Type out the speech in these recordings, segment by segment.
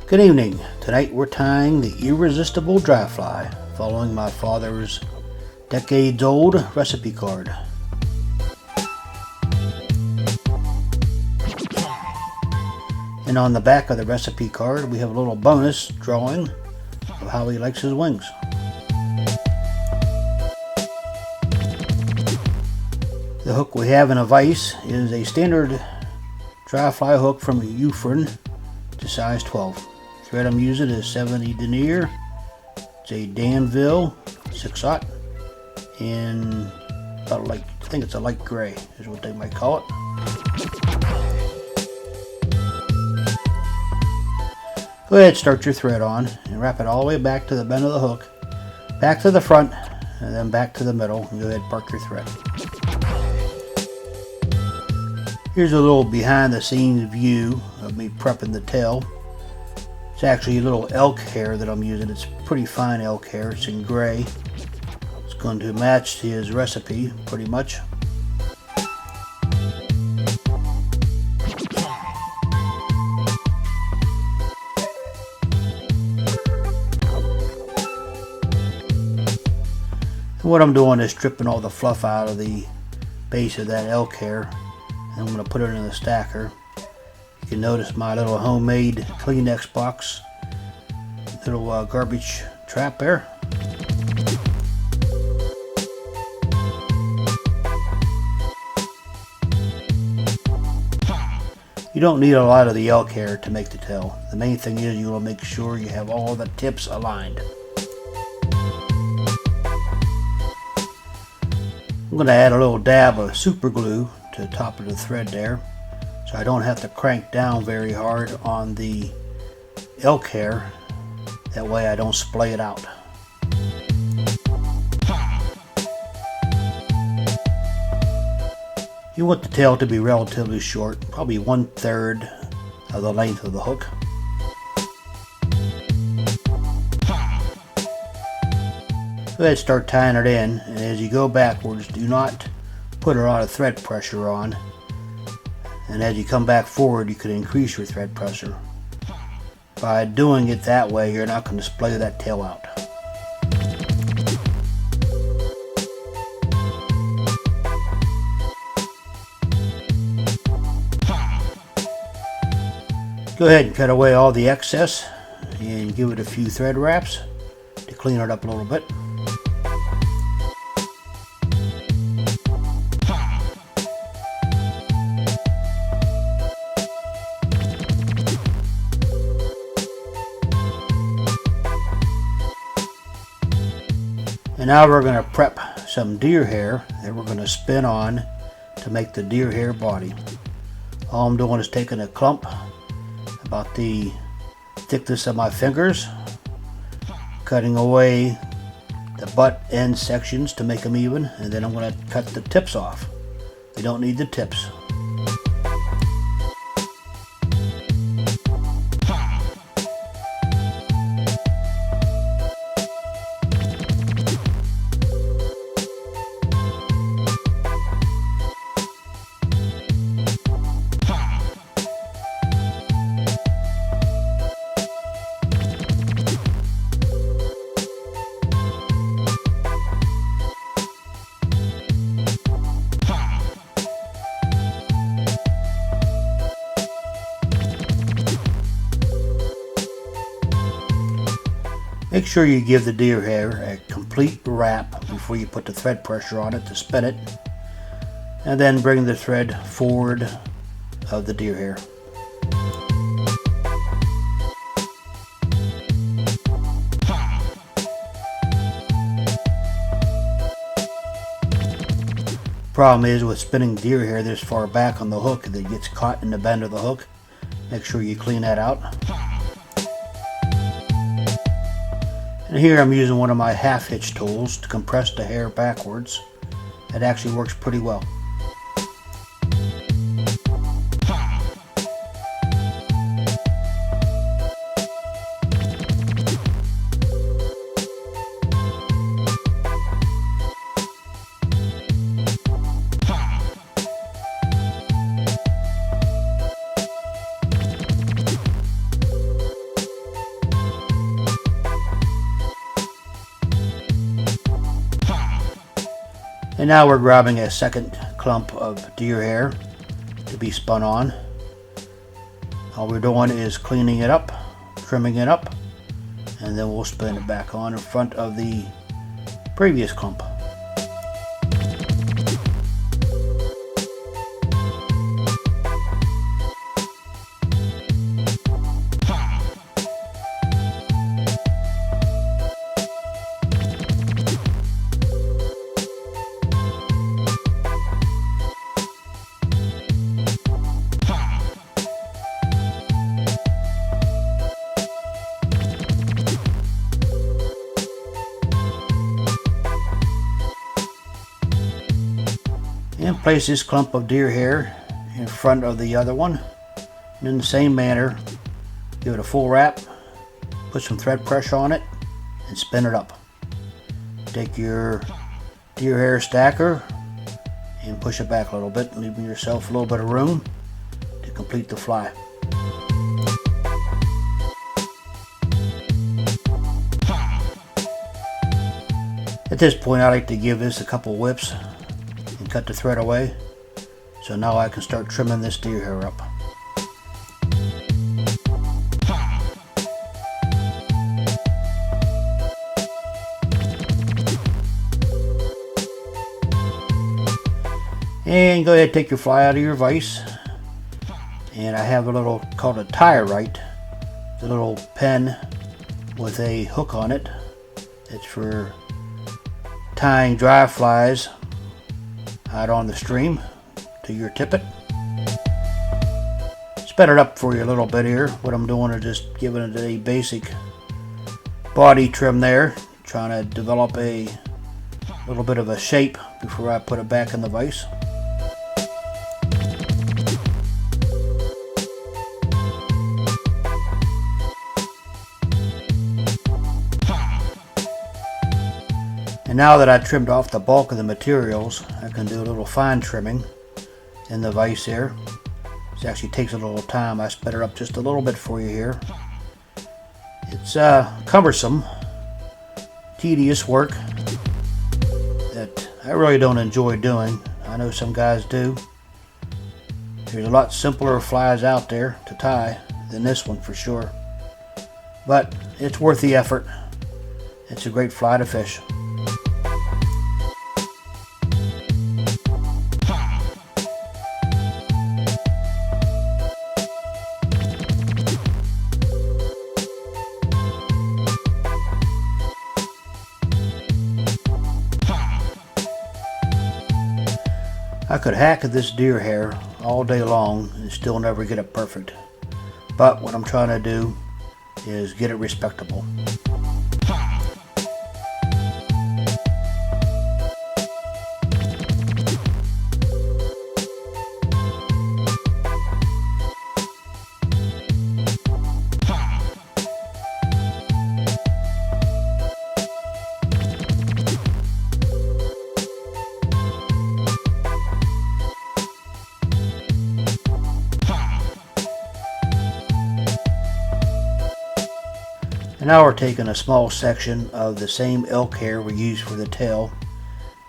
Good evening. Tonight we're tying the Irresistible dry fly, following my father's decades-old recipe card. And on the back of the recipe card we have a little bonus drawing of how he likes his wings. The hook we have in a vise is a standard dry fly hook from Eupheng to size 12. Thread I'm using is 70 denier. It's a Danville 6/0 in about I think it's a light gray is what they might call it. Go ahead, start your thread on and wrap it all the way back to the bend of the hook, back to the front, and then back to the middle, and go ahead and park your thread. Here's a little behind the scenes view of me prepping the tail. It's actually a little elk hair that I'm using. It's pretty fine elk hair. It's in gray. It's going to match his recipe pretty much. And what I'm doing is stripping all the fluff out of the base of that elk hair. And I'm going to put it in the stacker. You can notice my little homemade Kleenex box, little garbage trap there. You don't need a lot of the elk hair to make the tail. The main thing is you want to make sure you have all the tips aligned. I'm going to add a little dab of super glue to the top of the thread there, so I don't have to crank down very hard on the elk hair. That way I don't splay it out. You want the tail to be relatively short, probably 1/3 of the length of the hook. Go ahead and start tying it in, and as you go backwards, do not put a lot of thread pressure on. And as you come back forward, you can increase your thread pressure. By doing it that way, you're not going to splay that tail out. Go ahead and cut away all the excess and give it a few thread wraps to clean it up a little bit. And now we're going to prep some deer hair that we're going to spin on to make the deer hair body. All I'm doing is taking a clump about the thickness of my fingers, cutting away the butt end sections to make them even, and then I'm going to cut the tips off. We don't need the tips. Make sure you give the deer hair a complete wrap before you put the thread pressure on it to spin it, and then bring the thread forward of the deer hair. Problem is with spinning deer hair this far back on the hook that it gets caught in the bend of the hook. Make sure you clean that out. And here I'm using one of my half hitch tools to compress the hair backwards. It actually works pretty well. And now we're grabbing a second clump of deer hair to be spun on. All we're doing is cleaning it up, trimming it up, and then we'll spin it back on in front of the previous clump. And place this clump of deer hair in front of the other one. And in the same manner, give it a full wrap, put some thread pressure on it, and spin it up. Take your deer hair stacker and push it back a little bit, leaving yourself a little bit of room to complete the fly. At this point, I like to give this a couple whips and cut the thread away. So now I can start trimming this deer hair up. And go ahead and take your fly out of your vise. And I have a little called a tire right. It's a little pen with a hook on it. It's for tying dry flies out on the stream to your tippet. Sped it up for you a little bit here. What I'm doing is just giving it a basic body trim there, trying to develop a little bit of a shape before I put it back in the vise. And now that I trimmed off the bulk of the materials, I can do a little fine trimming in the vise here. This actually takes a little time. I sped it up just a little bit for you here. It's cumbersome, tedious work that I really don't enjoy doing. I know some guys do. There's a lot simpler flies out there to tie than this one for sure. But it's worth the effort. It's a great fly to fish. I could hack at this deer hair all day long and still never get it perfect. But what I'm trying to do is get it respectable. And now we're taking a small section of the same elk hair we used for the tail,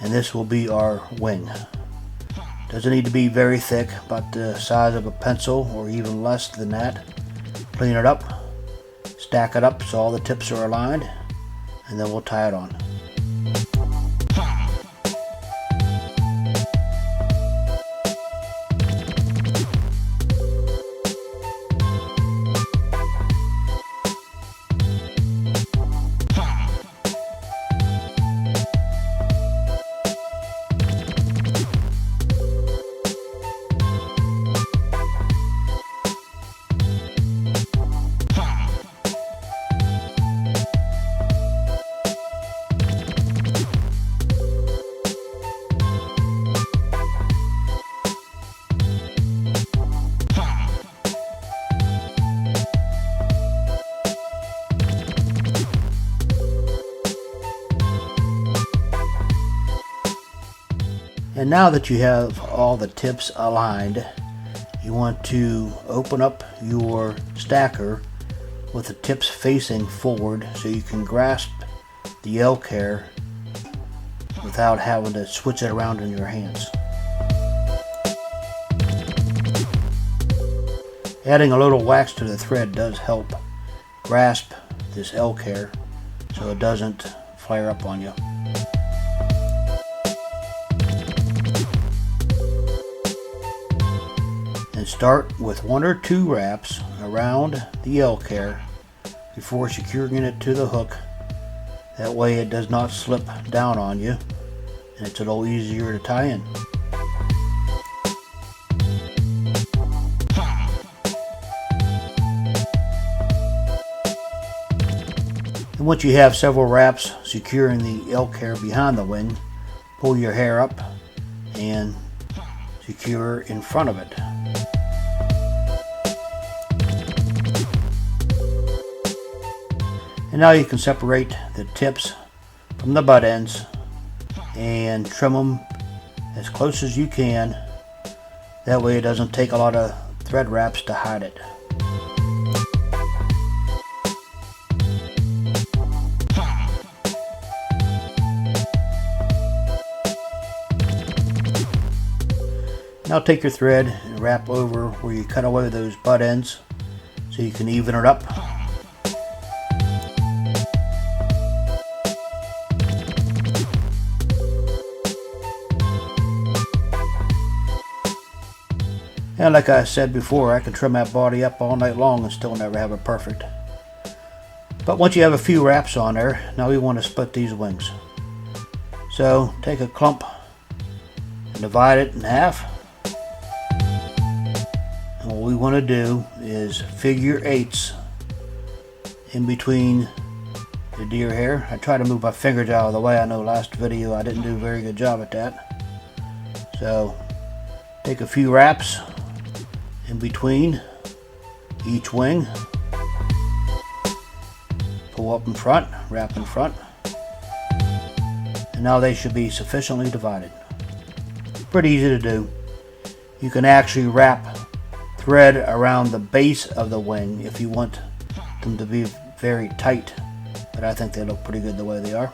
and this will be our wing. Doesn't need to be very thick, about the size of a pencil or even less than that. Clean it up, stack it up so all the tips are aligned, and then we'll tie it on. And now that you have all the tips aligned, you want to open up your stacker with the tips facing forward so you can grasp the elk hair without having to switch it around in your hands. Adding a little wax to the thread does help grasp this elk hair so it doesn't flare up on you. And start with 1 or 2 wraps around the elk hair before securing it to the hook. That way it does not slip down on you and it's a little easier to tie in. And once you have several wraps securing the elk hair behind the wing, pull your hair up and secure in front of it. And now you can separate the tips from the butt ends and trim them as close as you can. That way it doesn't take a lot of thread wraps to hide it. Now take your thread and wrap over where you cut away those butt ends so you can even it up. And like I said before, I can trim that body up all night long and still never have it perfect. But once you have a few wraps on there, now we want to split these wings. So take a clump and divide it in half. And what we want to do is figure 8s in between the deer hair. I try to move my fingers out of the way. I know last video I didn't do a very good job at that. So take a few wraps in between each wing, pull up in front, wrap in front, and now they should be sufficiently divided. Pretty easy to do. You can actually wrap thread around the base of the wing if you want them to be very tight, but I think they look pretty good the way they are.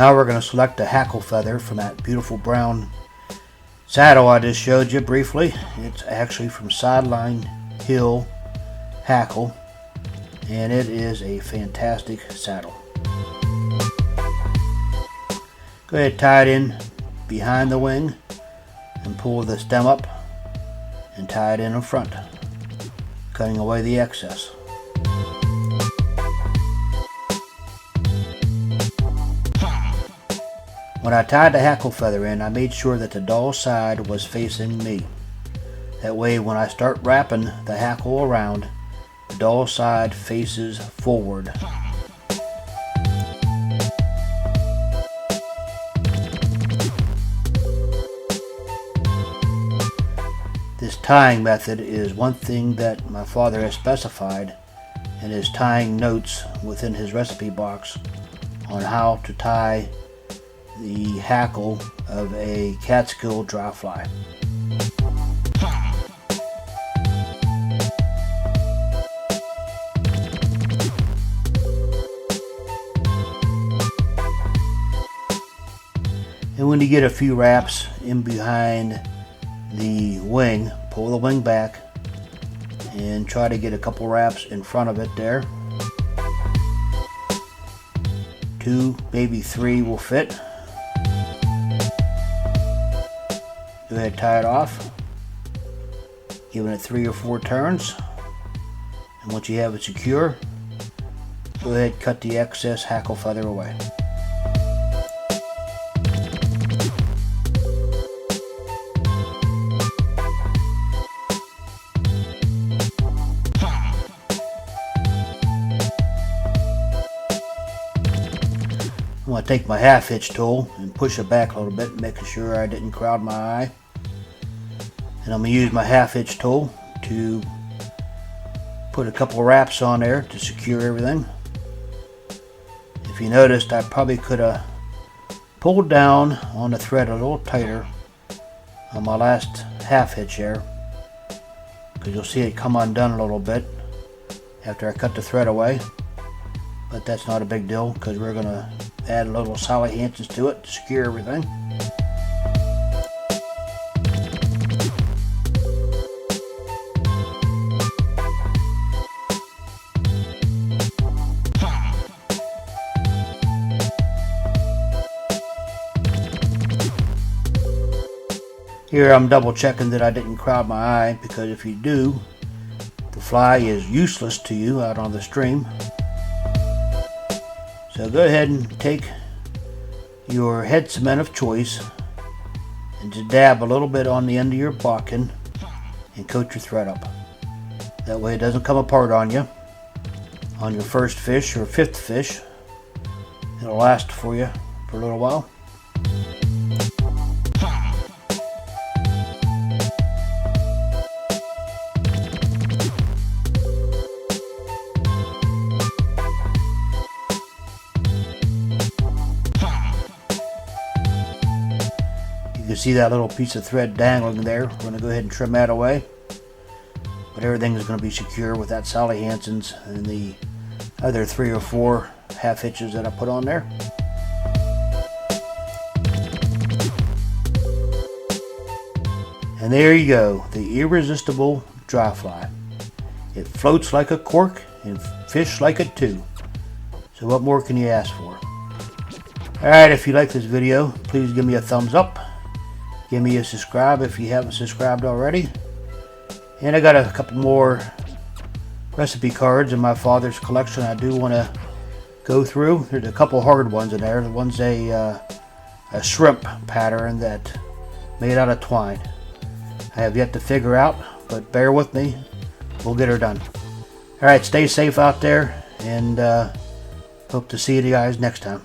Now we're going to select the hackle feather from that beautiful brown saddle I just showed you briefly. It's actually from Sideline Hill Hackle, and it is a fantastic saddle. Go ahead, tie it in behind the wing and pull the stem up and tie it in front, cutting away the excess. When I tied the hackle feather in, I made sure that the dull side was facing me. That way when I start wrapping the hackle around, the dull side faces forward. This tying method is one thing that my father has specified in his tying notes within his recipe box on how to tie the hackle of a Catskill dry fly. And when you get a few wraps in behind the wing, pull the wing back and try to get a couple wraps in front of it there. 2, maybe 3 will fit. Go ahead, tie it off, giving it 3 or 4 turns, and once you have it secure, go ahead, cut the excess hackle feather away. I'm going to take my half hitch tool and push it back a little bit, making sure I didn't crowd my eye. And I'm going to use my half hitch tool to put a couple of wraps on there to secure everything. If you noticed, I probably could have pulled down on the thread a little tighter on my last half hitch there, because you'll see it come undone a little bit after I cut the thread away. But that's not a big deal, because we're going to add a little Sally Hansen's to it to secure everything. Here I'm double checking that I didn't crowd my eye, because if you do, the fly is useless to you out on the stream. So go ahead and take your head cement of choice and just dab a little bit on the end of your bodkin and coat your thread up. That way it doesn't come apart on you on your first fish or fifth fish. It'll last for you for a little while. You can see that little piece of thread dangling there. We're going to go ahead and trim that away. But everything is going to be secure with that Sally Hansen's and the other 3 or 4 half hitches that I put on there. And there you go, the Irresistible dry fly. It floats like a cork and fish like a 2. So what more can you ask for? Alright, if you like this video, please give me a thumbs up. Give me a subscribe if you haven't subscribed already. And I got a couple more recipe cards in my father's collection I do want to go through. There's a couple hard ones in there. One's a shrimp pattern that made out of twine. I have yet to figure out, but bear with me. We'll get her done. Alright, stay safe out there, and hope to see you guys next time.